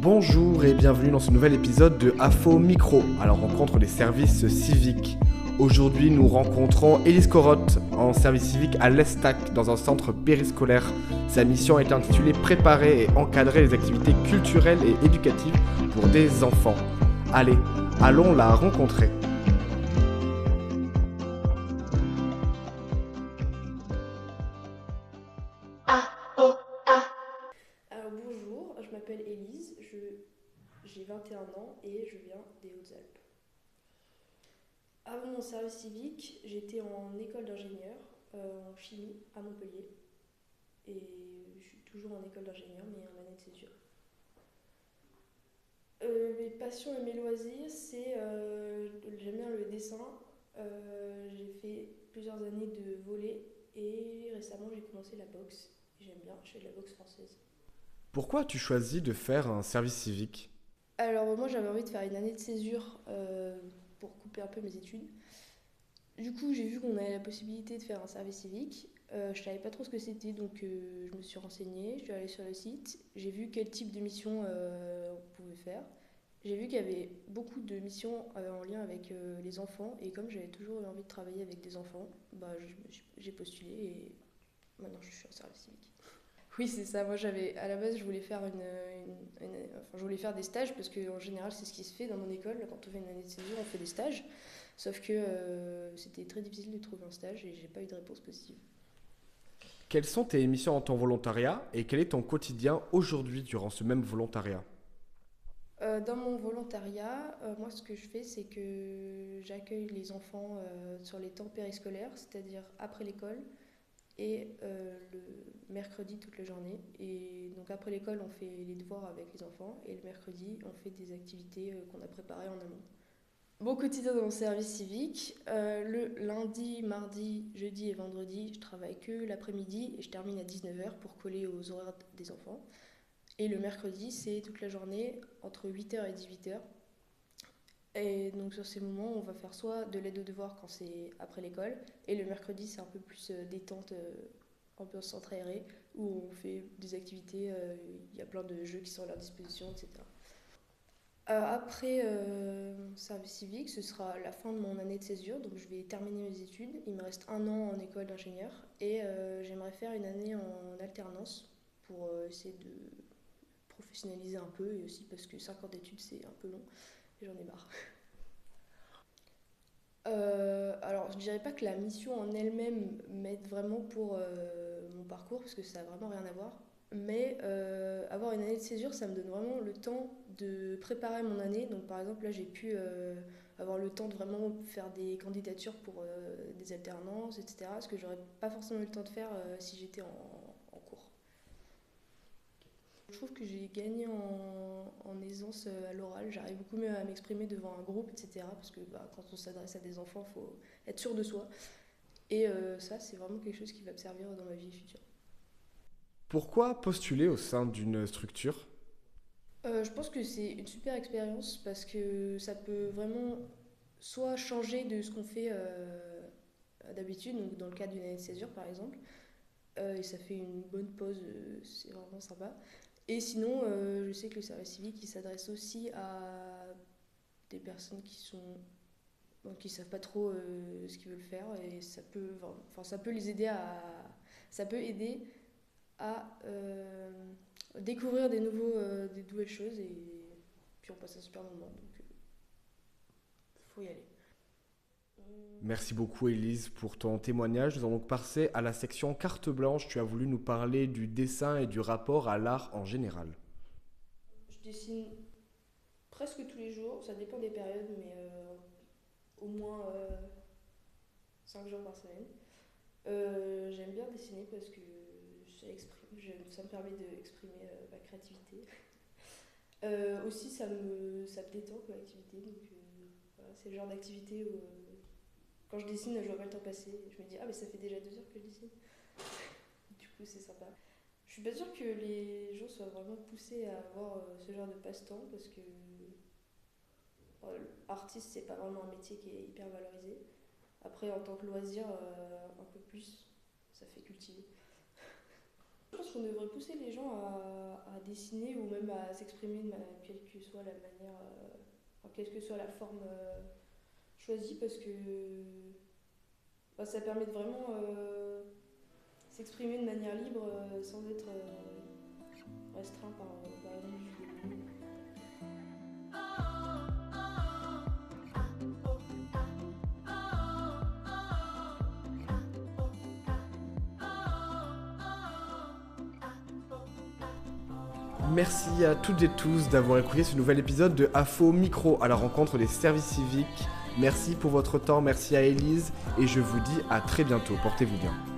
Bonjour et bienvenue dans ce nouvel épisode de AFO Micro, à la rencontre des services civiques. Aujourd'hui, nous rencontrons Élise Corotte en service civique à l'Estac, dans un centre périscolaire. Sa mission est intitulée Préparer et encadrer les activités culturelles et éducatives pour des enfants. Allez, allons la rencontrer. Alors bonjour, je m'appelle Élise, j'ai 21 ans et je viens des Hautes-Alpes. Avant mon service civique, j'étais en école d'ingénieur en chimie à Montpellier et je suis toujours en école d'ingénieur mais en année de césure. Mes passions et mes loisirs, j'aime bien le dessin. J'ai fait plusieurs années de volley et récemment j'ai commencé la boxe. J'aime bien, je fais de la boxe française. Pourquoi as-tu choisi de faire un service civique ? Alors moi j'avais envie de faire une année de césure pour couper un peu mes études. Du coup j'ai vu qu'on avait la possibilité de faire un service civique. Je savais pas trop ce que c'était donc je me suis renseignée, je suis allée sur le site, j'ai vu quel type de mission on pouvait faire. J'ai vu qu'il y avait beaucoup de missions en lien avec les enfants et comme j'avais toujours eu envie de travailler avec des enfants, j'ai postulé et maintenant je suis en service civique. Oui, c'est ça. Moi, à la base, je voulais faire je voulais faire des stages parce qu'en général, c'est ce qui se fait dans mon école. Quand on fait une année de césure, on fait des stages. Sauf que c'était très difficile de trouver un stage et j'ai pas eu de réponse positive. Quelles sont tes missions en ton volontariat et quel est ton quotidien aujourd'hui durant ce même volontariat ? Dans mon volontariat, moi, ce que je fais, c'est que j'accueille les enfants sur les temps périscolaires, c'est-à-dire après l'école et le mercredi toute la journée. Et donc après l'école, on fait les devoirs avec les enfants et le mercredi, on fait des activités qu'on a préparées en amont. Mon quotidien dans mon service civique, le lundi, mardi, jeudi et vendredi, je travaille que l'après-midi et je termine à 19h pour coller aux horaires des enfants. Et le mercredi, c'est toute la journée entre 8h et 18h. Et donc sur ces moments, on va faire soit de l'aide aux devoirs quand c'est après l'école, et le mercredi, c'est un peu plus détente, ambiance centre aéré, où on fait des activités, il y a plein de jeux qui sont à leur disposition, etc. Après mon service civique, ce sera la fin de mon année de césure, donc je vais terminer mes études. Il me reste un an en école d'ingénieur et j'aimerais faire une année en alternance pour essayer de professionnaliser un peu et aussi parce que 5 ans d'études c'est un peu long et j'en ai marre. Alors, je dirais pas que la mission en elle-même m'aide vraiment pour mon parcours, parce que ça n'a vraiment rien à voir. Mais avoir une année de césure, ça me donne vraiment le temps de préparer mon année. Donc, par exemple, là, j'ai pu avoir le temps de vraiment faire des candidatures pour des alternances, etc. Ce que j'aurais pas forcément eu le temps de faire si j'étais en cours. Je trouve que j'ai gagné en aisance à l'oral. J'arrive beaucoup mieux à m'exprimer devant un groupe, etc. Parce que quand on s'adresse à des enfants, il faut être sûr de soi. Et ça, c'est vraiment quelque chose qui va me servir dans ma vie future. Pourquoi postuler au sein d'une structure ? Je pense que c'est une super expérience parce que ça peut vraiment soit changer de ce qu'on fait d'habitude, donc dans le cadre d'une année de césure par exemple, et ça fait une bonne pause, c'est vraiment sympa. Et sinon, je sais que le service civique il s'adresse aussi à des personnes qui savent pas trop ce qu'ils veulent faire et ça peut les aider ça peut aider à découvrir des nouvelles choses et puis on passe un super moment donc faut y aller. Merci beaucoup Élise pour ton témoignage. Nous allons donc passer à la section carte blanche. Tu as voulu nous parler du dessin et du rapport à l'art en général. Je dessine presque tous les jours, ça dépend des périodes mais au moins 5 jours par semaine. J'aime bien dessiner parce que ça me permet d'exprimer ma créativité. Aussi, ça me détend comme activité. Donc, voilà, c'est le genre d'activité où, quand je dessine, je vois pas le temps passer. Je me dis, ah, mais ça fait déjà 2 heures que je dessine. Du coup, c'est sympa. Je suis pas sûre que les gens soient vraiment poussés à avoir ce genre de passe-temps parce que artiste, c'est pas vraiment un métier qui est hyper valorisé. Après, en tant que loisir, un peu plus, ça fait cultiver. Je pense qu'on devrait pousser les gens à dessiner ou même à s'exprimer quelle que soit la manière, quelle que soit la forme choisie, parce que ça permet de vraiment s'exprimer de manière libre sans être restreint par une juge. Merci à toutes et tous d'avoir écouté ce nouvel épisode de AFO Micro à la rencontre des services civiques. Merci pour votre temps, merci à Élise et je vous dis à très bientôt. Portez-vous bien.